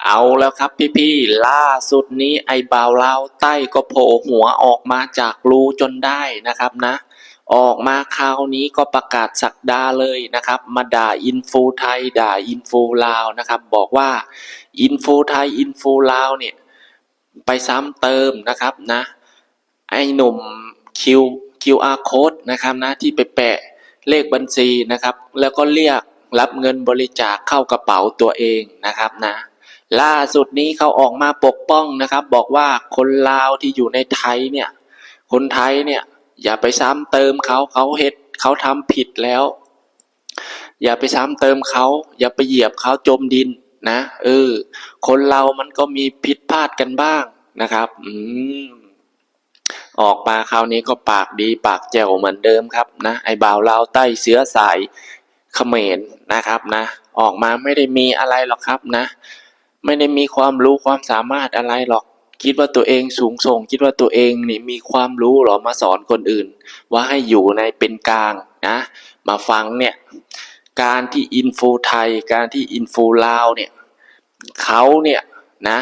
เอาแล้วครับพี่ๆล่าสุดนี้ไอ้บ่าวลาวใต้ก็โผล่หัวออกมาจากรูจนได้นะครับนะออกมาคราวนี้ก็ประกาศศักดาเลยนะครับมาด่าอินฟูไทยด่าอินฟูลาวนะครับบอกว่าอินฟูไทยอินฟูลาวเนี่ยไปซ้ำเติมนะครับนะไอ้หนุ่ม QR code นะครับนะที่ไปแปะเลขบัญชีนะครับแล้วก็เรียกรับเงินบริจาคเข้ากระเป๋าตัวเองนะครับนะล่าสุดนี้เขาออกมาปกป้องนะครับบอกว่าคนลาวที่อยู่ในไทยเนี่ยคนไทยเนี่ยอย่าไปซ้ำเติมเขาทำผิดแล้วอย่าไปซ้ำเติมเขาอย่าไปเหยียบเขาจมดินนะคนเรามันก็มีผิดพลาดกันบ้างนะครับออกมาคราวนี้ก็ปากดีปากแจ๋วเหมือนเดิมครับนะไอ้บ่าวลาวใต้เชื้อสายเขมรนะครับนะออกมาไม่ได้มีอะไรหรอกครับนะไม่ได้มีความรู้ความสามารถอะไรหรอกคิดว่าตัวเองสูงส่งคิดว่าตัวเองนี่มีความรู้หรอมาสอนคนอื่นว่าให้อยู่ในเป็นกลางนะมาฟังเนี่ยการที่อินฟูไทยการที่อินฟูลาวเนี่ยเขาเนี่ยนะ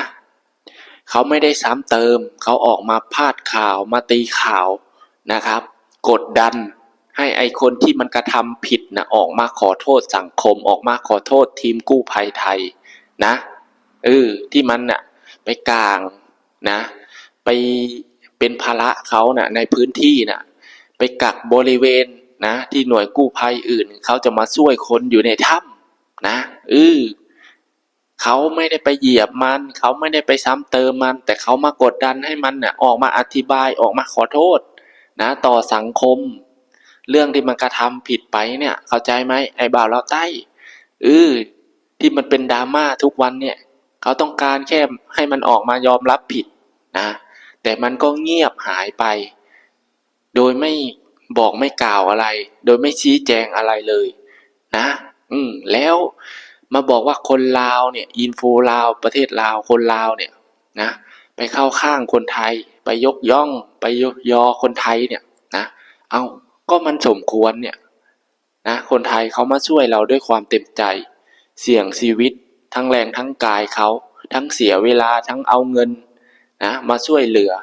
เขาไม่ได้ซ้ำเติมเขาออกมาพาดข่าวมาตีข่าวนะครับกดดันให้ไอคนที่มันกระทำผิดนะออกมาขอโทษสังคมออกมาขอโทษทีมกู้ภัยไทยนะที่มันน่ะไปกลางนะไปเป็นภาระเขาน่ะในพื้นที่น่ะไปกักบริเวณนะที่หน่วยกู้ภัยอื่นเขาจะมาช่วยคนอยู่ในถ้ำนะเขาไม่ได้ไปเหยียบมันเขาไม่ได้ไปซ้ำเติมมันแต่เขามากดดันให้มันน่ะออกมาอธิบายออกมาขอโทษนะต่อสังคมเรื่องที่มันกระทำผิดไปเนี่ยเข้าใจไหมไอ้บ่าวลาวใต้ที่มันเป็นดราม่าทุกวันเนี่ยเขาต้องการแค่ให้มันออกมายอมรับผิดนะแต่มันก็เงียบหายไปโดยไม่บอกไม่กล่าวอะไรโดยไม่ชี้แจงอะไรเลยนะแล้วมาบอกว่าคนลาวเนี่ยอินฟูลาวประเทศลาวคนลาวเนี่ยนะไปเข้าข้างคนไทยไปยกย่องไปยอคนไทยเนี่ยนะก็มันสมควรเนี่ยนะคนไทยเขามาช่วยเราด้วยความเต็มใจเสี่ยงชีวิตทั้งแรงทั้งกายเขาทั้งเสียเวลาทั้งเอาเงินนะมาช่วยเหลือ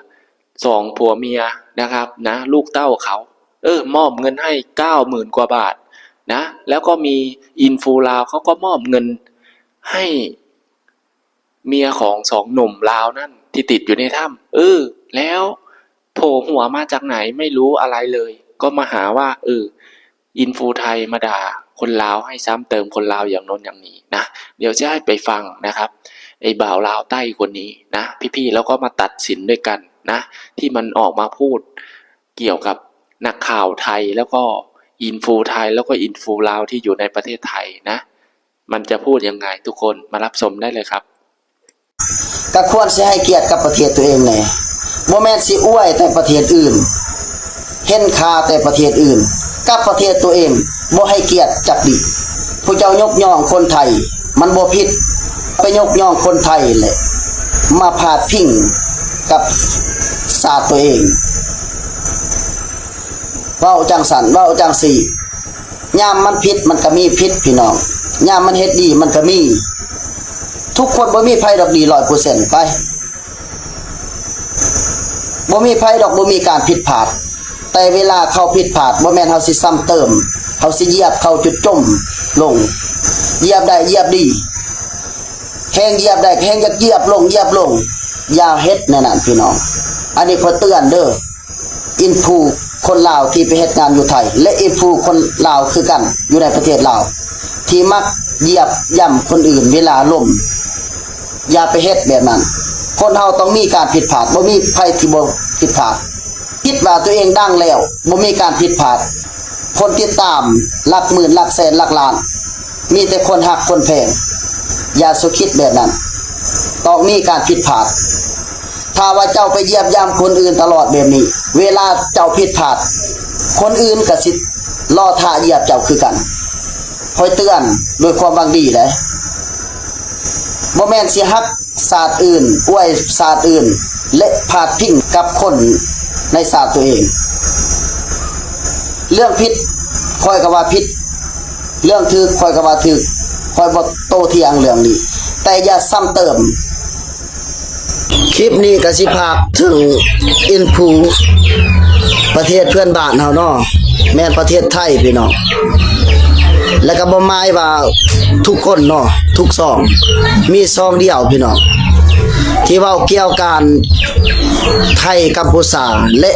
2ผัวเมียนะครับนะลูกเต้าเขามอบเงินให้ 90,000 กว่าบาทนะแล้วก็มีอินฟูลาวเขาก็มอบเงินให้เมียของ2หนุ่มลาวนั่นที่ติดอยู่ในถ้ำแล้วโผล่หัวมาจากไหนไม่รู้อะไรเลยก็มาหาว่าอินฟูไทยมาด่าคนลาวให้ซ้ำเติมคนลาวอย่างโน้นอย่างนี้นะเดี๋ยวจะให้ไปฟังนะครับไอ้บ่าวลาวใต้คนนี้นะพี่ๆแล้วก็มาตัดสินด้วยกันนะที่มันออกมาพูดเกี่ยวกับนักข่าวไทยแล้วก็อินฟูไทยแล้วก็อินฟูลาวที่อยู่ในประเทศไทยนะมันจะพูดยังไงทุกคนมารับชมได้เลยครับก็ควรสิให้เกียรติกับประเทศตัวเองแน่บ่แม่นสิอวยแต่ประเทศอื่นเห็นค่าแต่ประเทศอื่นกับประเทศตัวเองบ่ให้เกียรติจักดิผู้เจ้ายกย่องคนไทยมันบ่ผิดไปยกย่องคนไทยแหละมาพาดพิงกับศาสตร์ตัวเองเว้าจังสันเว้าจังสี่ยามมันผิดมันก็มีผิดพี่น้องยามมันเฮ็ดดีมันก็มีทุกคนบ่มีไผดอกดี 100% ไปบ่มีไผดอกบ่มีการผิดพลาดแต่เวลาเขาผิดพลาดบ่แม่นเฮาสิซ้ำเติมเฮาสิเหยียบเขาจุดจมลงเหยียบได้เหยียบดีแฮงเหยียบได้แฮงอยากเหยียบลงอย่าเฮ็ดแน่นั่นพี่น้องอันนี้ขอเตือนเด้ออินฟูคนลาวที่ไปเฮ็ดงานอยู่ไทยและอินฟูคนลาวคือกันอยู่ในประเทศลาวที่มักเหยียบย่ำคนอื่นเวลาล้มอย่าไปเฮ็ดแบบนั้นคนเฮาต้องมีการผิดพลาดบ่มีใครที่บ่ผิดพลาดคิดว่าตัวเองดังแล้วบ่มีการผิดพลาดคนติดตามหลักหมื่นหลักแสนหลักล้านมีแต่คนฮักคนแพงอย่าสุคิดแบบนั้นต้องมีการผิดพลาดถ้าว่าเจ้าไปเหยียบย่ำคนอื่นตลอดแบบนี้เวลาเจ้าผิดพลาดคนอื่นก็สิรอท่าเหยียบเจ้าคือกันคอยเตือนด้วยความหวังดีเลยบ่แม่นสิฮักศาสตร์อื่นอวยศาสตร์อื่นและพาดพิงกับคนในศาสตร์ตัวเองเรื่องผิดคอยก็ว่าผิดเรื่องถูกคอยก็ว่าถูกคอยบ่โตเถียงเรื่องนี้ แต่อย่าซ้ำเติม คลิปนี้ก็สิพากถึงอินฟูประเทศเพื่อนบ้านเฮาเนาะแม่นประเทศไทยพี่น้องแล้วก็บ่หมายว่าทุกคนเนาะทุกซองมีซองเดียวพี่น้องที่เว้าเกี่ยวกันไทยกัมพูชาและ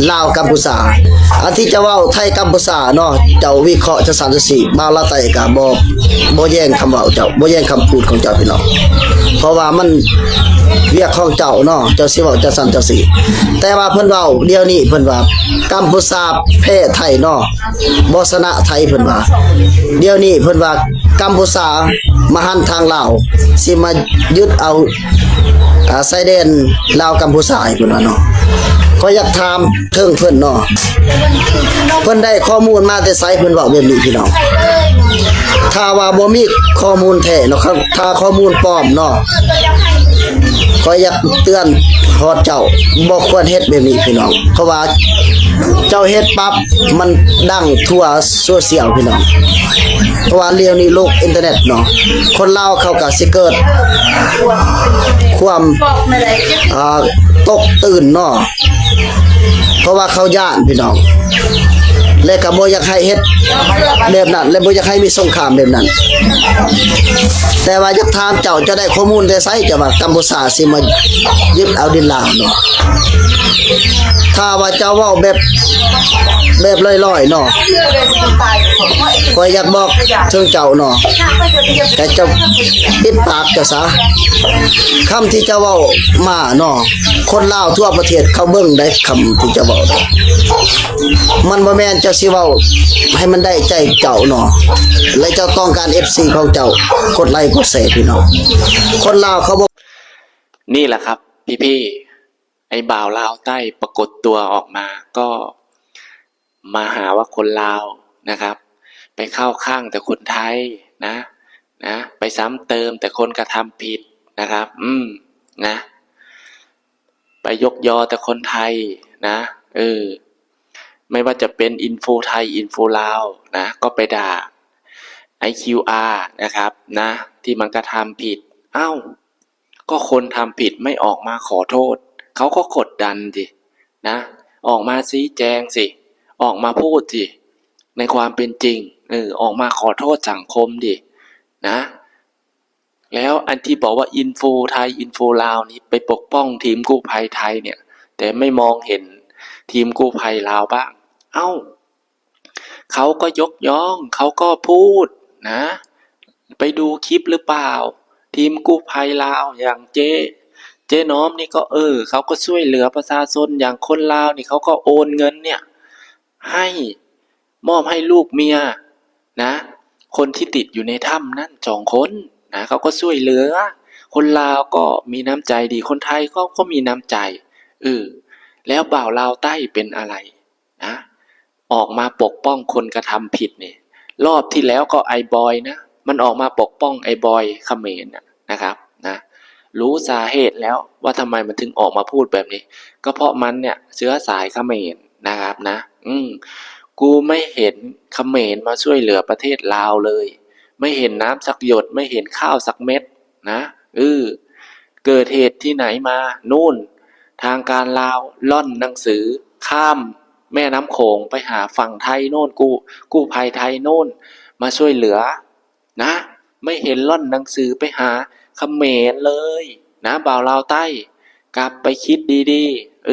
ลาวกัมพูชาอันที่จะเว้าไทยกัมพูชาเนาะเจ้าวิเคราะห์จะสันสิบ่าวลาวไต้ก็บ่แย่งคำเว้าเจ้าบ่แย่งคำพูดของเจ้าพี่น้องเพราะว่ามันเวียกของเจ้าเนาะเจ้าสิเว้าจะสั่นจังซี่แต่ว่าเพิ่นเว้าเดี๋ยวนี้เพิ่นว่ากัมพูชาแพ้ไทยเนาะบ่ชนะไทยเพิ่นว่าเดี๋ยวนี้เพิ่นว่ากัมพูชามาหันทางลาวสิมายึดเอาชายแดนลาวกัมพูชาให้เพิ่นว่าเนาะก็อยากถามเทิงเพิ่นเนาะเพิ่นได้ข้อมูลมาแต่ไสเพิ่นเว้าแบบนี้พี่น้องถ้าว่าบ่มีข้อมูลแท้เนาะครับถ้าข้อมูลปลอมเนาะขออยากเตือนฮอดเจ้าบ่ควรเฮ็ดแบบนี้พี่น้องเพราะว่าเจ้าเฮ็ดปั๊บมันดังทั่วโซเชียลพี่น้องเพราะว่าเดี๋ยวนี้โลกอินเทอร์เน็ตเนาะคนลาวเขาก็สิเกิดความตกตื่นเนาะเพราะว่าเขาย้านพี่น้องและก็บ่อยากให้เฮ็ดแบบนั้นและบ่อยากให้มีสงครามแบบนั้นแต่ว่าอยากถามเจ้าจะได้ข้อมูลได้ไสจะว่ากัมพูชาสิมายึดเอาดินลาวเนาะถ้าว่าเจ้าเว้าแบบลอยๆเนาะข้อยอยากบอกถึงเจ้าเนาะแต่เจ้าปิดปากเจ้าซะคำที่เจ้าเว้ามาเนาะคนลาวทั่วประเทศเขาเบิ่งได้คำที่เจ้าเว้ามันบ่แม่นเจ้าสิเว้าให้มันได้ใจเจ้าเนาะและเจ้าต้องการ FC ของเจ้ากดไลค์กดแชร์พี่น้องคนลาวเขาบ่ นี่แหละครับพี่ๆไอ้บ่าวลาวใต้ปรากฏตัวออกมาก็มาหาว่าคนลาวนะครับ ไปเข้าข้างแต่คนไทยนะไปซ้ำเติมแต่คนกระทำผิดนะครับนะไปยกยอแต่คนไทยนะไม่ว่าจะเป็นอินฟูไทยอินฟูลาวนะก็ไปด่า IQR นะครับนะที่มันกระทำผิดก็คนทำผิดไม่ออกมาขอโทษเขาก็กดดันสินะออกมาชี้แจงสิออกมาพูดสิในความเป็นจริงออกมาขอโทษสังคมดินะแล้วอันที่บอกว่าอินฟูไทยอินฟูลาวนี่ไปปกป้องทีมกู้ภัยไทยเนี่ยแต่ไม่มองเห็นทีมกู้ภัยลาวบ้างเขาก็ยกย่องเขาก็พูดนะไปดูคลิปหรือเปล่าทีมกู้ภัยลาวอย่างเจ๊น้อมนี่ก็เขาก็ช่วยเหลือประชาชนอย่างคนลาวนี่เขาก็โอนเงินเนี่ยให้มอบให้ลูกเมียนะคนที่ติดอยู่ในถ้ำนั่น2 คนนะเขาก็ช่วยเหลือคนลาวก็มีน้ำใจดีคนไทยก็มีน้ำใจแล้วบ่าวลาวใต้เป็นอะไรนะออกมาปกป้องคนกระทำผิดเนี่ยรอบที่แล้วก็ไอบอยนะมันออกมาปกป้องไอบอยเขมรนะครับนะรู้สาเหตุแล้วว่าทำไมมันถึงออกมาพูดแบบนี้ก็เพราะมันเนี่ยเชื้อสายเขมรนะครับนะกูไม่เห็นเขมรมาช่วยเหลือประเทศลาวเลยไม่เห็นน้ำสักหยดไม่เห็นข้าวสักเม็ดนะเกิดเหตุที่ไหนมานู่นทางการลาวล่อนหนังสือข้ามแม่น้ำโขงไปหาฝั่งไทยโน่นกู้ภัยไทยโน่นมาช่วยเหลือนะไม่เห็นล่อนหนังสือไปหาเขมรเลยนะบ่าวลาวใต้กลับไปคิดดีๆ